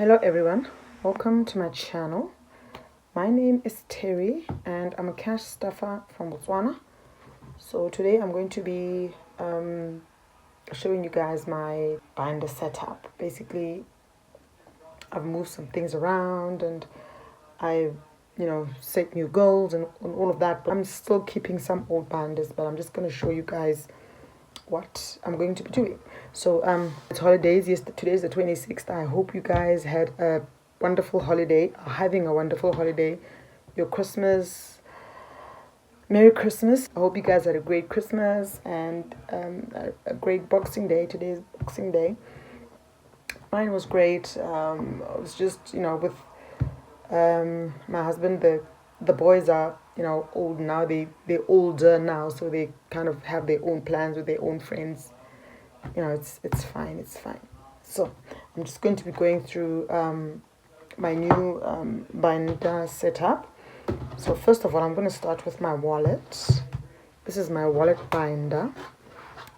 Hello everyone, welcome to my channel. My name is Terry and I'm a cash stuffer from Botswana. So today I'm going to be showing you guys my binder setup. Basically, I've moved some things around and I've set new goals and all of that, but I'm still keeping some old binders, but I'm just going to show you guys what I'm going to be doing. So it's holidays. Yes, today's the 26th. I hope you guys had a wonderful holiday, are having a wonderful holiday. Your Christmas, Merry Christmas. I hope you guys had a great Christmas and a great Boxing Day. Today's Boxing Day. Mine was great. I was just with my husband. The boys are old now. They're older now, so they kind of have their own plans with their own friends. It's fine. It's fine. So I'm just going to be going through my new binder setup. So first of all, I'm going to start with my wallet. This is my wallet binder,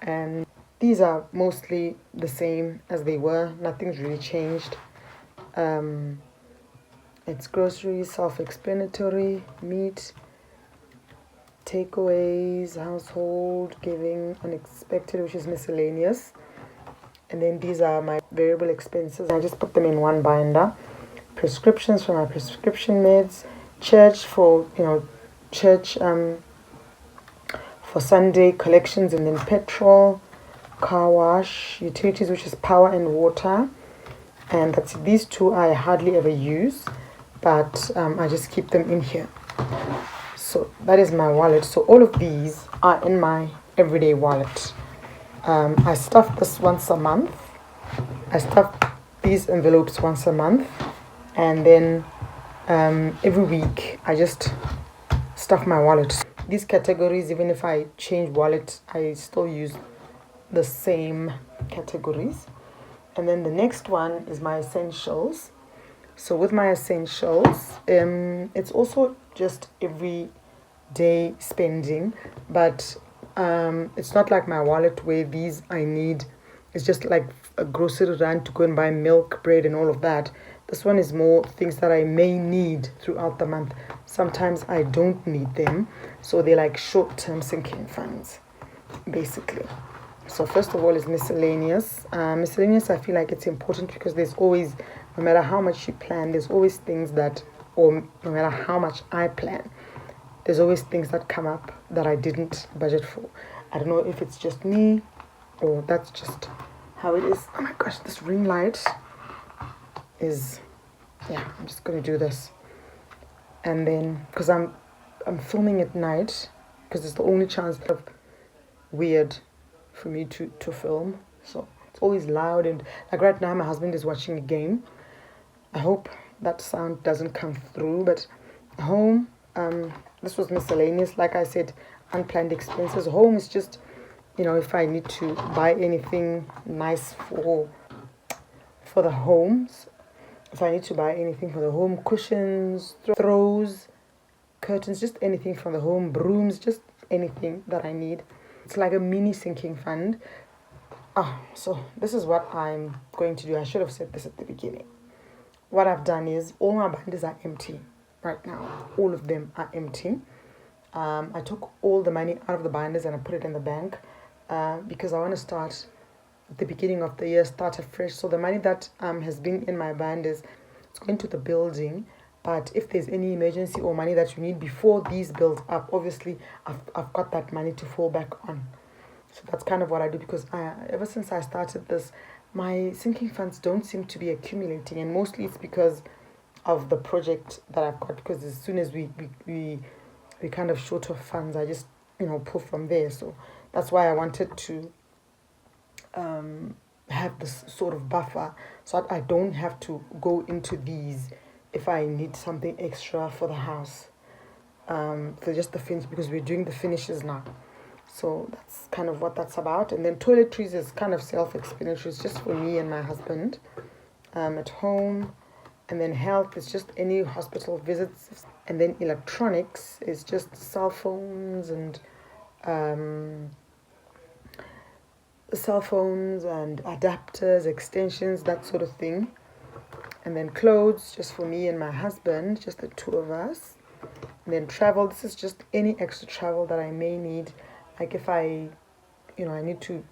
and these are mostly the same as they were. Nothing's really changed. It's groceries, self-explanatory, meat, takeaways, household, giving, unexpected, which is miscellaneous. And then these are my variable expenses. I just put them in one binder. Prescriptions for my prescription meds, church for church for Sunday collections, and then petrol, car wash, utilities, which is power and water. And that's it. These two I hardly ever use, but I just keep them in here. So that is my wallet. So all of these are in my everyday wallet. I stuff this once a month. I stuff these envelopes once a month, and then every week I just stuff my wallet. These categories, even if I change wallet, I still use the same categories. And then the next one is my essentials. So with my essentials, it's also just everyday spending, but it's not like my wallet where these I need. It's just like a grocery run to go and buy milk, bread, and all of that. This one is more things that I may need throughout the month. Sometimes I don't need them, so they're like short-term sinking funds, basically. So first of all is miscellaneous. Miscellaneous, I feel like it's important because there's always, no matter how much you plan, there's always things that, or no matter how much I plan, there's always things that come up that I didn't budget for. I don't know if it's just me or that's just how it is. Oh my gosh, this ring light is, yeah, I'm just going to do this. And then, because I'm filming at night, because it's the only chance of weird for me to film. So it's always loud, and like right now my husband is watching a game. I hope that sound doesn't come through, but home, this was miscellaneous. Like I said, unplanned expenses. Home is just, if I need to buy anything nice for the homes, if I need to buy anything for the home, cushions, throws, curtains, just anything from the home, brooms, just anything that I need. It's like a mini sinking fund. So this is what I'm going to do. I should have said this at the beginning. What I've done is all my binders are empty right now. All of them are empty. I took all the money out of the binders and I put it in the bank because I want to start at the beginning of the year, start afresh. So the money that has been in my binders, it's going to the building. But if there's any emergency or money that you need before these build up, obviously I've got that money to fall back on. So that's kind of what I do, because ever since I started this, my sinking funds don't seem to be accumulating, and mostly it's because of the project that I've got. Because as soon as we kind of short of funds, I just pull from there. So that's why I wanted to have this sort of buffer, so that I don't have to go into these if I need something extra for the house, for just the finish, because we're doing the finishes now. So that's kind of what that's about. And then toiletries is kind of self-explanatory. It's just for me and my husband at home. And then health is just any hospital visits. And then electronics is just cell phones and adapters, extensions, that sort of thing. And then clothes, just for me and my husband, just the two of us. And then travel, this is just any extra travel that I may need. Like if I need to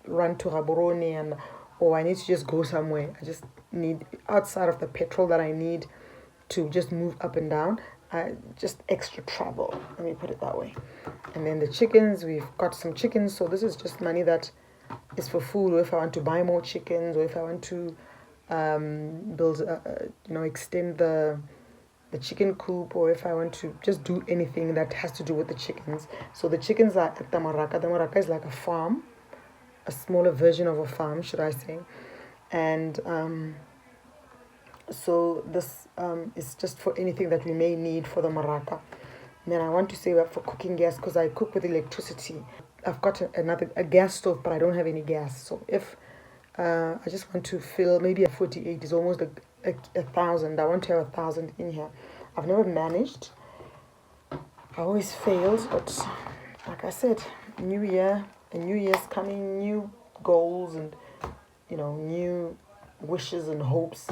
run to Gaborone or I need to just go somewhere. I just need, outside of the petrol that I need to just move up and down, just extra travel. Let me put it that way. And then the chickens, we've got some chickens. So this is just money that is for food, or if I want to buy more chickens, or if I want to build, extend the chicken coop, or if I want to just do anything that has to do with the chickens. So the chickens are at the Maraka. The Maraka is like a farm, a smaller version of a farm, should I say. And so this is just for anything that we may need for the Maraka. And then I want to save up for cooking gas because I cook with electricity. I've got a gas stove, but I don't have any gas. So if I just want to fill, maybe a 48 is almost a 1,000. I want to have 1,000 in here. I've never managed. I always failed, but like I said, new year, a new year's coming, new goals and new wishes and hopes.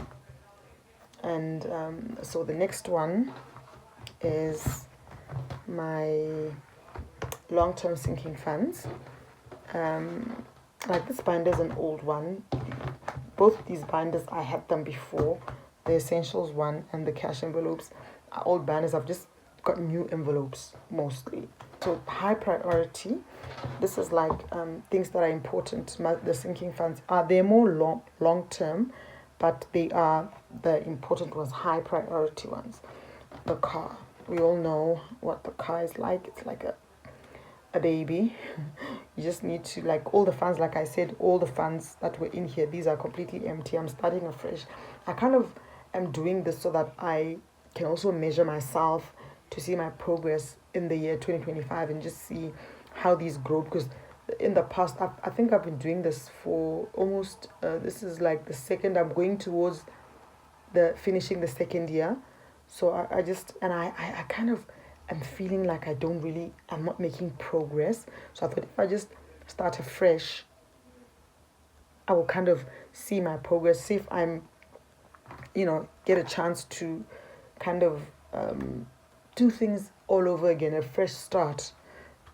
And so the next one is my long-term sinking funds. Like this binder is an old one. Both these binders, I had them before. The essentials one and the cash envelopes are old binders. I've just got new envelopes mostly. So high priority. This is like things that are important. The sinking funds they're more long term, but they are the important ones, high priority ones. The car. We all know what the car is like. It's like a baby. You just need to, like, all the funds, like I said, all the funds that were in here, these are completely empty. I'm starting afresh. I kind of am doing this so that I can also measure myself to see my progress in the year 2025 and just see how these grow, because in the past I think I've been doing this for almost this is like the second, I'm going towards the finishing the second year. So I kind of am feeling like I'm not making progress. So I thought if I just start afresh, I will kind of see my progress, see if I'm, get a chance to kind of do things all over again, a fresh start,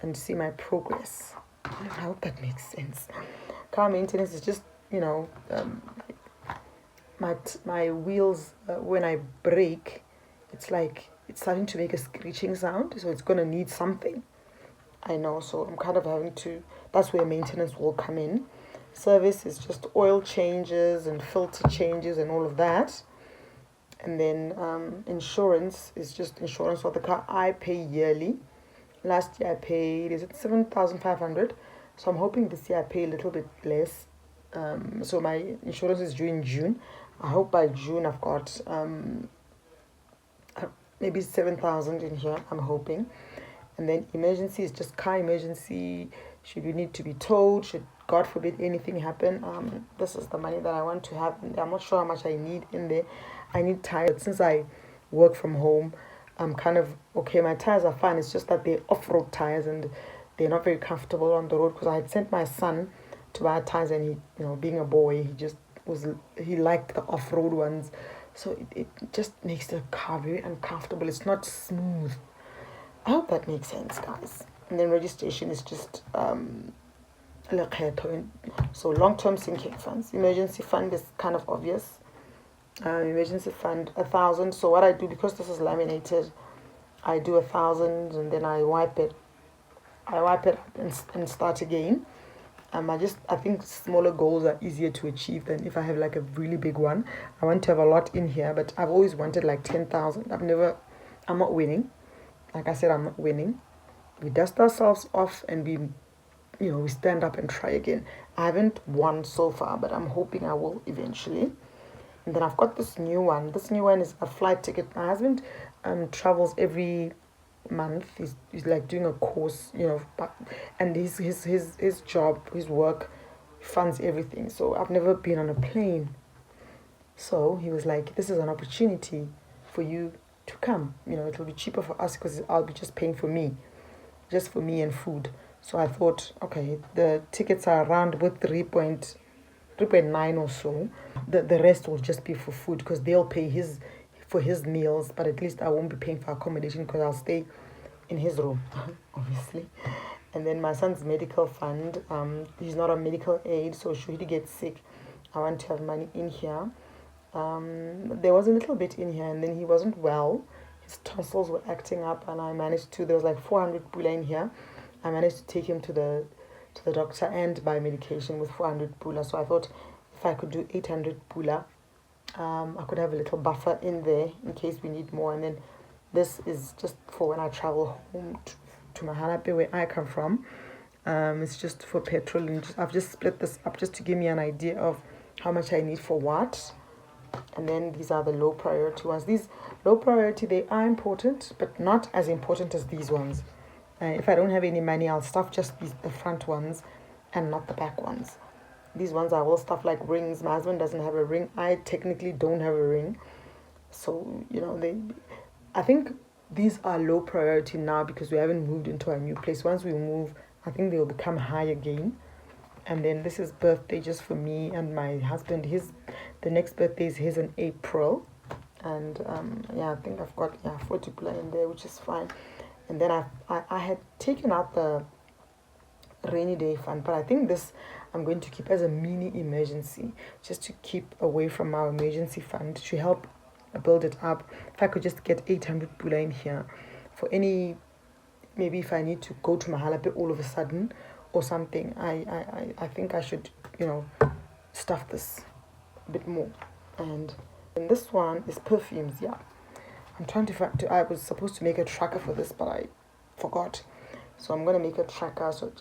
and see my progress. I hope that makes sense. Car maintenance is just, my wheels, when I brake, it's like it's starting to make a screeching sound, so it's gonna need something. I know, so I'm kind of having to, that's where maintenance will come in. Service is just oil changes and filter changes and all of that. And then insurance is just insurance for the car. I pay yearly. Last year I paid, is it 7,500? So I'm hoping this year I pay a little bit less. So my insurance is due in June. I hope by June I've got maybe 7,000 in here, I'm hoping. And then emergency is just car emergency. Should you need to be towed, should God forbid anything happen, this is the money that I want to have in there. I'm not sure how much I need in there. I need tires. Since I work from home, I'm kind of okay. My tires are fine. It's just that they're off-road tires and they're not very comfortable on the road, because I had sent my son to buy tires, and he, being a boy, he liked the off-road ones. So it just makes the car very uncomfortable. It's not smooth. I hope that makes sense, guys. And then registration is just so long-term sinking funds. Emergency fund is kind of obvious. Emergency fund 1,000. So what I do, because this is laminated, I do 1,000 and then I wipe it and start again. I think smaller goals are easier to achieve than if I have like a really big one. I want to have a lot in here, but I've always wanted like 10,000. I'm not winning. Like I said, I'm not winning. We dust ourselves off and we stand up and try again. I haven't won so far, but I'm hoping I will eventually. And then I've got this new one. This new one is a flight ticket. My husband travels every month. He's like doing a course, and his job, his work funds everything. So I've never been on a plane. So he was like, this is an opportunity for you to come. It'll be cheaper for us because I'll be just paying for me and food. So I thought, okay, the tickets are around with 3 3.9 or so. The rest will just be for food because they'll pay for his meals, but at least I won't be paying for accommodation because I'll stay in his room, obviously. And then my son's medical fund, he's not on medical aid, so should he get sick, I want to have money in here. There was a little bit in here, and then he wasn't well. His tonsils were acting up, and I managed to. There was like 400 pula in here. I managed to take him to the doctor and buy medication with 400 pula. So I thought if I could do 800 pula, I could have a little buffer in there in case we need more. And then this is just for when I travel home to Mahalape, where I come from. It's just for petrol, and I've just split this up just to give me an idea of how much I need for what. And then these are the low priority ones. These low priority, they are important, but not as important as these ones. If I don't have any money, I'll stuff just the front ones and not the back ones. These ones I will stuff like rings. My husband doesn't have a ring. I technically don't have a ring. So, I think these are low priority now because we haven't moved into a new place. Once we move, I think they will become high again. And then this is birthday just for me and my husband. The next birthday is his in April. And I think I've got 40 pula in there, which is fine. And then I had taken out the rainy day fund, but I think this I'm going to keep as a mini emergency, just to keep away from our emergency fund to help build it up. If I could just get 800 pula in here for maybe if I need to go to Mahalape all of a sudden or something, I think I should, stuff this a bit more. And this one is perfumes. I'm trying to find. I was supposed to make a tracker for this, but I forgot. So I'm gonna make a tracker. So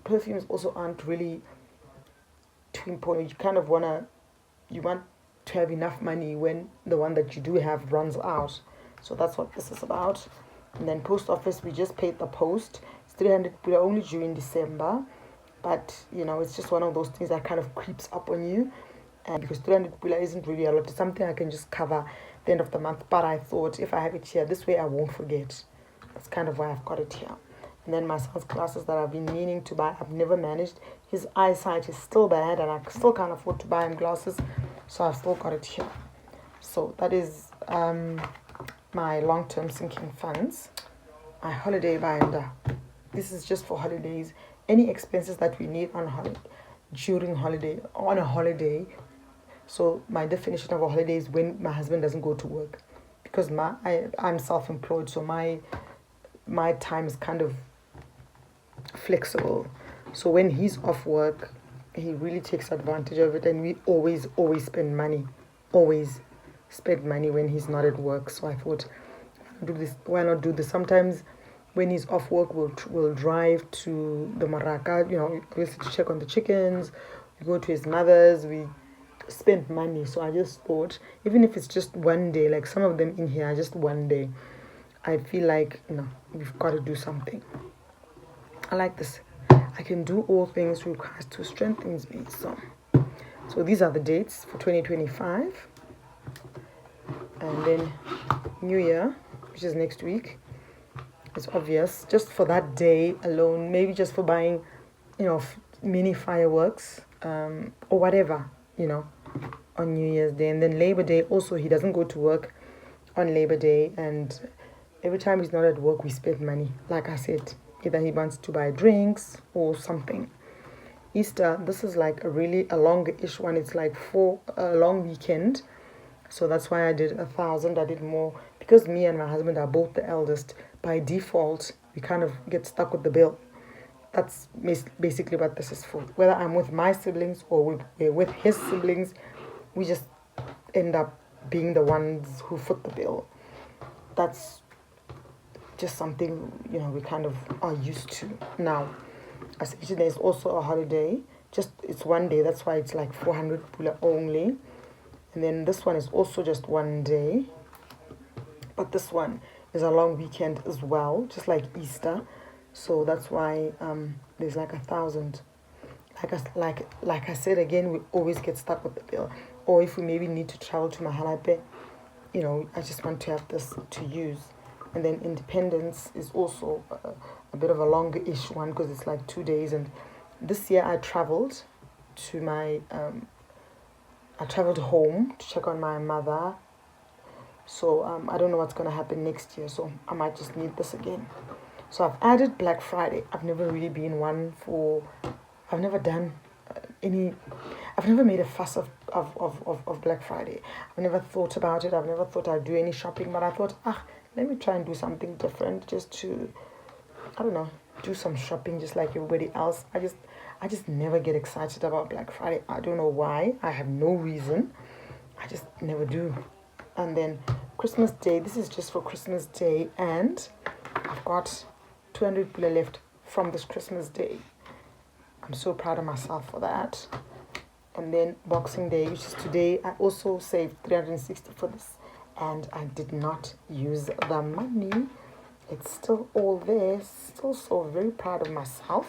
perfumes also aren't really too important. You kind of want to have enough money when the one that you do have runs out. So that's what this is about. And then post office, we just paid the post. It's 300 pula only due in December, but it's just one of those things that kind of creeps up on you. And because 300 pula isn't really a lot, it's something I can just cover the end of the month. But I thought if I have it here, this way I won't forget. That's kind of why I've got it here. And then my son's glasses that I've been meaning to buy, I've never managed. His eyesight is still bad, and I still can't afford to buy him glasses, so I've still got it here. So that is my long-term sinking funds. My holiday binder. This is just for holidays. Any expenses that we need on a holiday. So my definition of a holiday is when my husband doesn't go to work, because I'm self-employed, so my time is kind of flexible. So when he's off work, he really takes advantage of it, and we always spend money. Always spend money when he's not at work. So I thought, why not do this? Sometimes when he's off work, we'll drive to the Maraka, obviously to check on the chickens. We go to his mother's, we spend money. So I just thought, even if it's just one day, like some of them in here are just one day, I feel like we've got to do something. I like this. I can do all things through Christ who strengthens me. So these are the dates for 2025. And then New Year, which is next week. It's obvious. Just for that day alone, maybe just for buying, mini fireworks, or whatever, on New Year's Day. And then Labor Day, also he doesn't go to work on Labor Day, and every time he's not at work, we spend money. Like I said, either he wants to buy drinks or something. Easter, this is like a longer-ish one. It's like for a long weekend. So that's why I did 1,000. I did more because me and my husband are both the eldest. By default, we kind of get stuck with the bill. That's basically what this is for. Whether I'm with my siblings or we're with his siblings, we just end up being the ones who foot the bill. That's just something, we kind of are used to now. As each day is also a holiday. It's one day. That's why it's like 400 pula only. And then this one is also just one day. But this one is a long weekend as well, just like Easter. So that's why there's like 1,000. Like I said again, we always get stuck with the bill. Or if we maybe need to travel to Mahalape, I just want to have this to use. And then Independence is also a bit of a longer-ish one because it's like 2 days. And this year I traveled to my I traveled home to check on my mother. So I don't know what's going to happen next year. So I might just need this again. So I've added Black Friday. I've never really been one for... I've never done any... I've never made a fuss of Black Friday. I've never thought about it. I've never thought I'd do any shopping. But I thought, let me try and do something different just to, I don't know, do some shopping just like everybody else. I just never get excited about Black Friday. I don't know why. I have no reason. I just never do. And then Christmas Day. This is just for Christmas Day. And I've got 200 pula left from this Christmas Day. I'm so proud of myself for that. And then Boxing Day, which is today, I also saved 360 for this. And I did not use the money. It's still all there. Still so very proud of myself.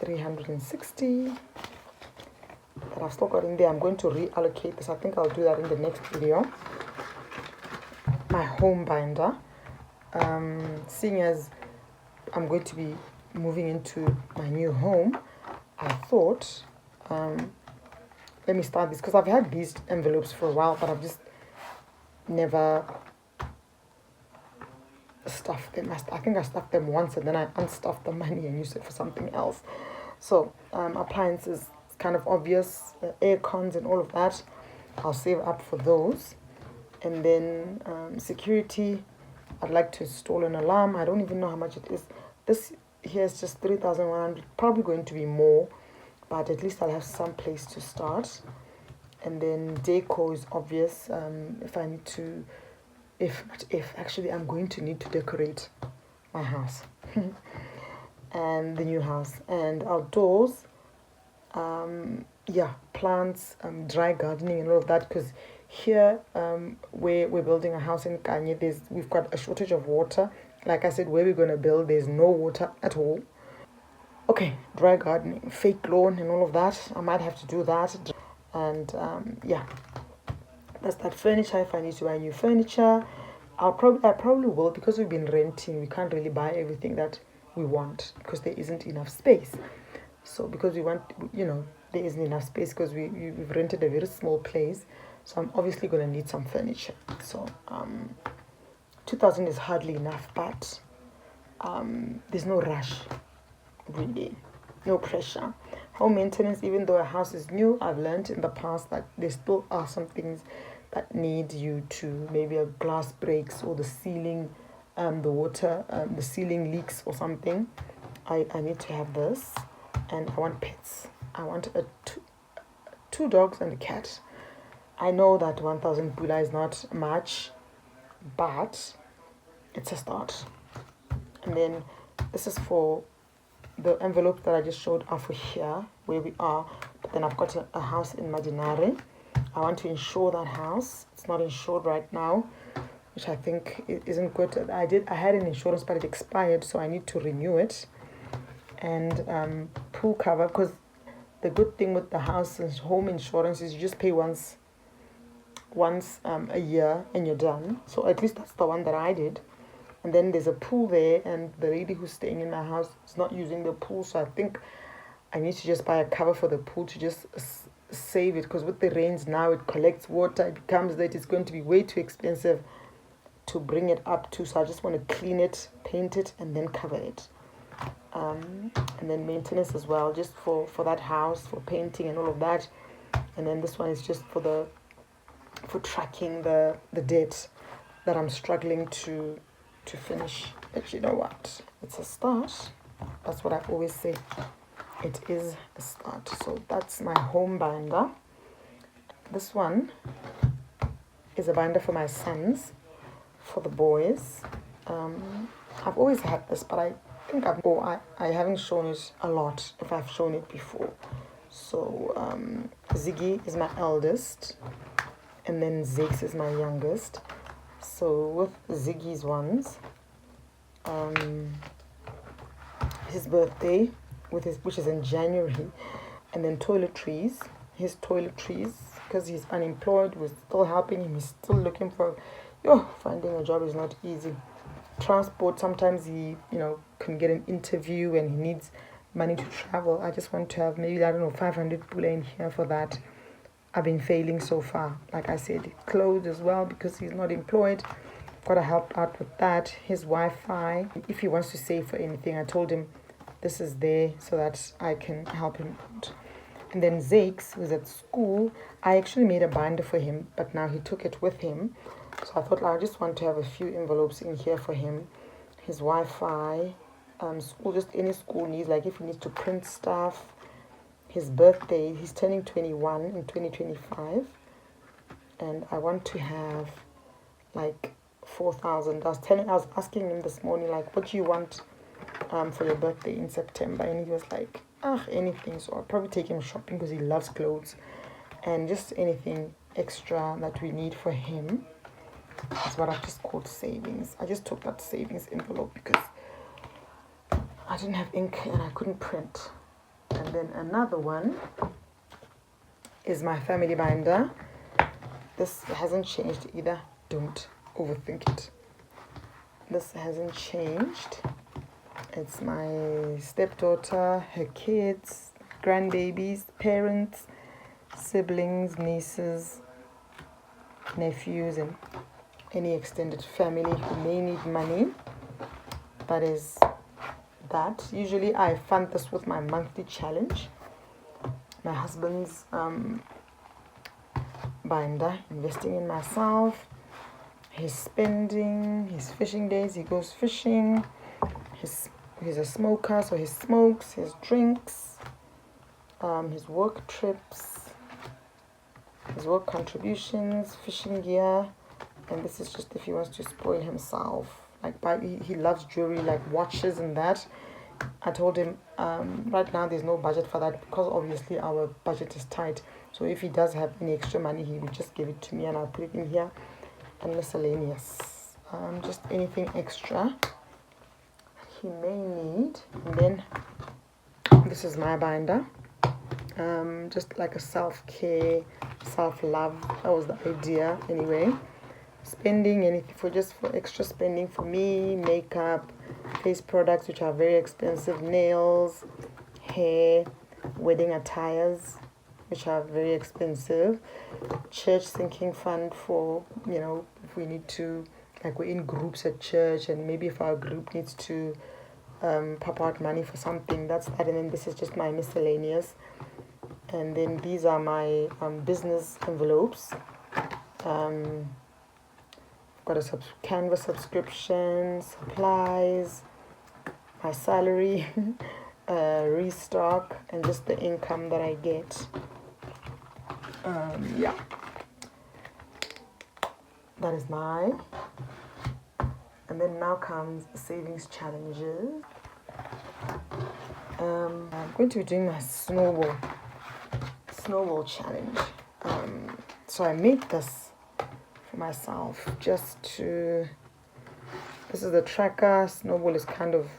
360 that I've still got in there. I'm going to reallocate this. I think I'll do that in the next video. My home binder. Seeing as I'm going to be moving into my new home, I thought... let me start this because I've had these envelopes for a while, but I've just never stuffed them. I think I stuffed them once and then I unstuffed the money and used it for something else. So appliances, it's kind of obvious, air cons and all of that. I'll save up for those. And then security, I'd like to install an alarm. I don't even know how much it is. This here is just 3,100, probably going to be more. But at least I'll have some place to start. And then decor is obvious. If I need to, actually I'm going to need to decorate my house and the new house. And outdoors, plants, dry gardening and all of that. Because here, where we're building a house in Kanye, we've got a shortage of water. Like I said, where we're going to build, there's no water at all. Okay, dry gardening, fake lawn and all of that. I might have to do that. And that's that furniture. If I need to buy new furniture, I probably will, because we've been renting. We can't really buy everything that we want because there isn't enough space. So because we want, there isn't enough space because we've rented a very small place. So I'm obviously going to need some furniture. So 2,000 is hardly enough, but there's no rush. Really, no pressure. Home maintenance, even though a house is new, I've learned in the past that there still are some things that need you to, maybe a glass breaks or the ceiling, the water, the ceiling leaks or something. I need to have this. And I want pets. I want two dogs and a cat. I know that 1,000 pula is not much, but it's a start. And then this is for the envelope that I just showed are for here, where we are. But then I've got a house in Madinare. I want to insure that house. It's not insured right now, which I think isn't good. I had an insurance, but it expired, so I need to renew it. And pool cover, because the good thing with the house and home insurance is you just pay once a year and you're done. So at least that's the one that I did. And then there's a pool there, and the lady who's staying in my house is not using the pool, so I think I need to just buy a cover for the pool to just save it, because with the rains now it collects water. It becomes that it's going to be way too expensive to bring it up to, so I just want to clean it, paint it, and then cover it. And then maintenance as well, just for that house, for painting and all of that. And then this one is just for tracking the debt that I'm struggling to finish. But you know what? It's a start. That's what I always say. It is a start. So that's my home binder. This one is a binder for my sons, for the boys. I've always had this, but I think I haven't shown it a lot, if I've shown it before. So Ziggy is my eldest, and then Zex is my youngest. So with Ziggy's ones, his birthday, which is in January, and then toiletries, because he's unemployed, we're still helping him. He's still looking for, finding a job is not easy. Transport, sometimes he, can get an interview and he needs money to travel. I just want to have maybe, 500 pula in here for that. I've been failing so far. Like I said, clothes as well, because he's not employed. Got to help out with that. His Wi-Fi. If he wants to save for anything, I told him this is there so that I can help him out. And then Zakes, who's at school, I actually made a binder for him, but now he took it with him. So I thought I just want to have a few envelopes in here for him. His Wi-Fi, school, just any school needs, like if he needs to print stuff. His birthday, he's turning 21 in 2025. And I want to have like 4,000. I was asking him this morning, like, what do you want for your birthday in September? And he was like, anything. So I'll probably take him shopping because he loves clothes, and just anything extra that we need for him. That's what I've just called savings. I just took that savings envelope because I didn't have ink and I couldn't print. And then another one is my family binder. This hasn't changed either. Don't overthink it. This hasn't changed. It's my stepdaughter, her kids, grandbabies, parents, siblings, nieces, nephews, and any extended family who may need money. That is that. Usually I fund this with my monthly challenge. My husband's binder, investing in myself. His spending, his fishing days, he goes fishing. He's a smoker, so he smokes, his drinks, his work trips, his work contributions, fishing gear, and this is just if he wants to spoil himself. Like he loves jewelry, like watches and that. I told him right now there's no budget for that because obviously our budget is tight. So if he does have any extra money, he would just give it to me and I'll put it in here. And miscellaneous, just anything extra he may need. And then this is my binder, just like a self-care, self-love. That was the idea anyway. Spending anything for extra spending for me, makeup, face products which are very expensive, nails, hair, wedding attires which are very expensive, church sinking fund for, if we need to, like we're in groups at church and maybe if our group needs to pop out money for something, that's that. And then this is just my miscellaneous. And then these are my business envelopes. Got a Canva subscription, supplies, my salary, restock, and just the income that I get. That is mine. And then now comes savings challenges. I'm going to be doing my snowball challenge. So I made this for myself this is the tracker. Snowball is kind of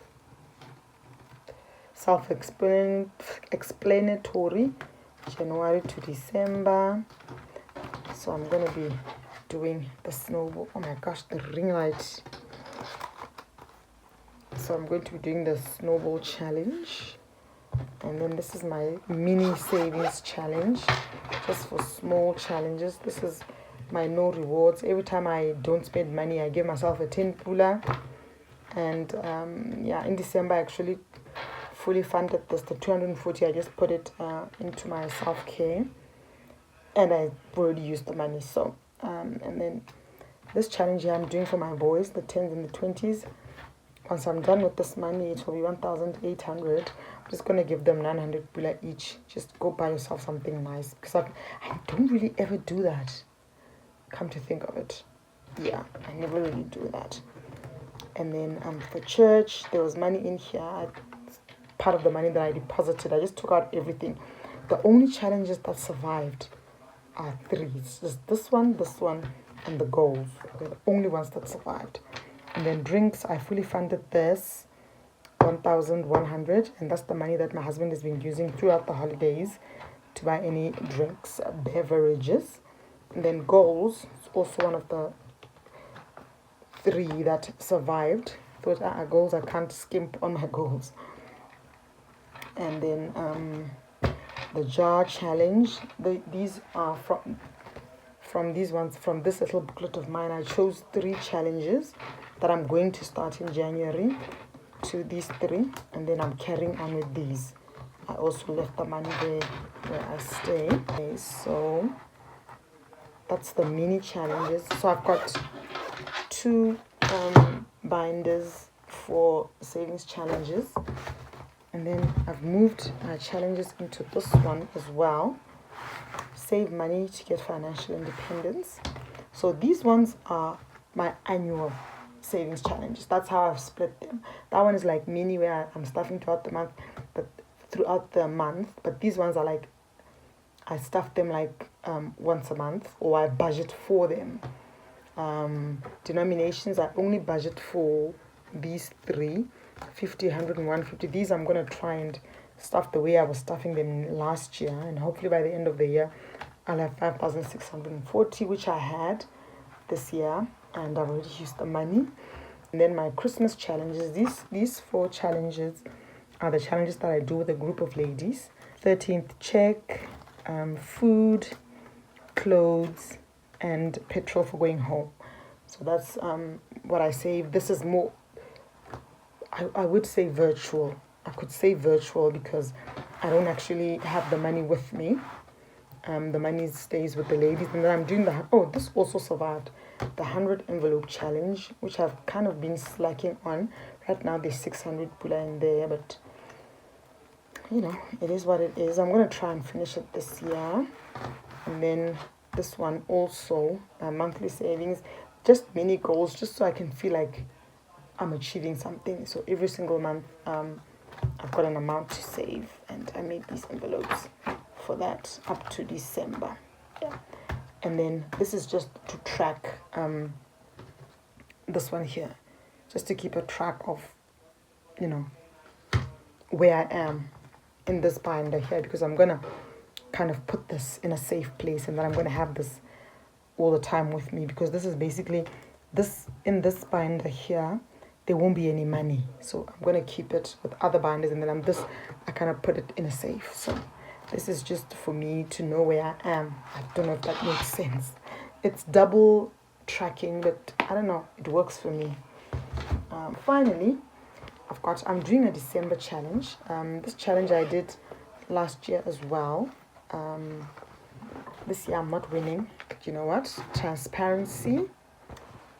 self-explanatory, January to December. So I'm going to be doing the snowball. Oh my gosh, the ring light. So I'm going to be doing the snowball challenge. And then this is my mini savings challenge, just for small challenges. This is my no rewards. Every time I don't spend money, I give myself a 10 pula. And in December I actually fully funded this. The 240, I just put it into my self-care, and I already used the money. So and then this challenge here I'm doing for my boys, the 10s and the 20s. Once I'm done with this money, it will be 1,800. I'm just going to give them 900 pula each. Just go buy yourself something nice. Because I don't really ever do that. Come to think of it. Yeah, I never really do that. And then for church, there was money in here. Part of the money that I deposited, I just took out everything. The only challenges that survived are 3. It's just this one, and the goals. They're the only ones that survived. And then drinks, I fully funded this, 1,100, and that's the money that my husband has been using throughout the holidays to buy any drinks, beverages. And then goals, it's also one of the 3 that survived. Those are goals. I can't skimp on my goals. And then the jar challenge. These are from these ones, from this little booklet of mine. I chose 3 challenges that I'm going to start in January, to these 3, and then I'm carrying on with these. I also left the money there where I stay. Okay, so that's the mini challenges. So I've got 2 binders for savings challenges, and then I've moved my challenges into this one as well. Save money to get financial independence. So these ones are my annual savings challenges. That's how I've split them. That one is like mini, where I'm stuffing throughout the month, but these ones are like I stuff them like once a month, or I budget for them. Denominations, I only budget for these 3, 50, 100 and 150. These I'm going to try and stuff the way I was stuffing them last year, and hopefully by the end of the year I'll have 5,640, which I had this year, and I've already used the money. And then my Christmas challenges, these 4 challenges are the challenges that I do with a group of ladies. 13th check, food, clothes, and petrol for going home. So that's what I save. This is more, I would say virtual. I could say virtual because I don't actually have the money with me. The money stays with the ladies, and then I'm doing this also survived, the 100 envelope challenge, which I've kind of been slacking on. Right now there's 600 pula in there, but you know, it is what it is. I'm going to try and finish it this year. And then this one also, monthly savings, just mini goals, just so I can feel like I'm achieving something. So every single month I've got an amount to save, and I made these envelopes for that up to December. Yeah. And then this is just to track this one here, just to keep a track of, you know, where I am in this binder here, because I'm gonna kind of put this in a safe place, and then I'm gonna have this all the time with me, because this is basically this, in this binder here there won't be any money, so I'm gonna keep it with other binders, and then I kind of put it in a safe. So this is just for me to know where I am. I don't know if that makes sense. It's double tracking, but I don't know, it works for me. Finally, I'm doing a December challenge. This challenge I did last year as well. This year I'm not winning, but you know what? Transparency,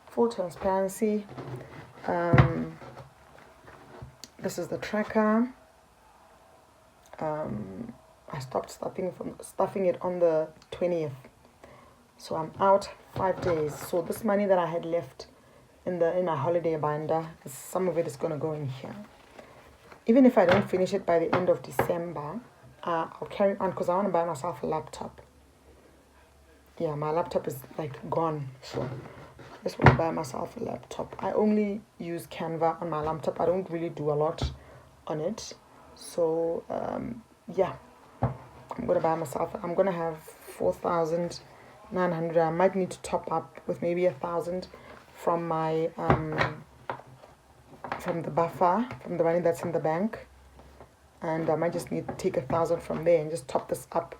full transparency. This is the tracker. I stopped stuffing it on the 20th, so I'm out 5 days. So this money that I had left in my holiday binder, some of it is going to go in here. Even if I don't finish it by the end of December, I'll carry on, because I want to buy myself a laptop. Yeah, my laptop is like gone, so I just want to buy myself a laptop. I only use Canva on my laptop. I don't really do a lot on it. So yeah, I'm going to buy myself, I'm going to have 4,900. I might need to top up with maybe 1,000 from my from the buffer, from the money that's in the bank, and I might just need to take 1,000 from there and just top this up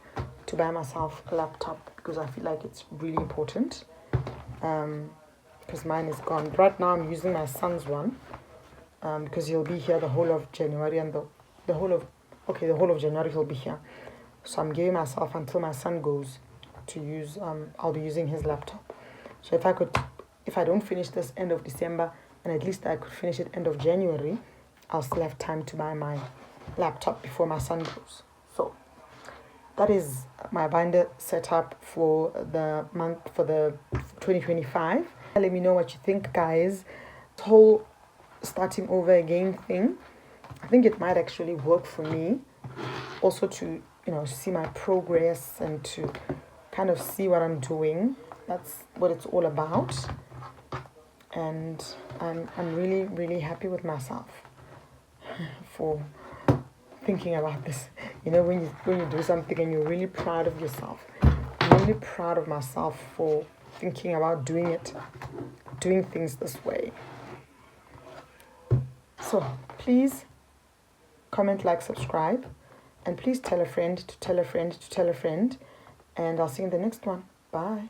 to buy myself a laptop, because I feel like it's really important, because mine is gone. Right now I'm using my son's one, because he'll be here the whole of January, and the whole of January he'll be here. So I'm giving myself until my son goes to use, I'll be using his laptop. So if I don't finish this end of December, and at least I could finish it end of January, I'll still have time to buy my laptop before my son goes. So that is my binder setup for the month, for the 2025. Let me know what you think, guys. This whole starting over again thing, I think it might actually work for me, also to, you know, see my progress and to kind of see what I'm doing. That's what it's all about, and I'm really, really happy with myself for thinking about this. You know, when you do something and you're really proud of yourself, I'm really proud of myself for thinking about doing things this way. So please comment, like, subscribe, And please tell a friend to tell a friend to tell a friend. And I'll see you in the next one. Bye.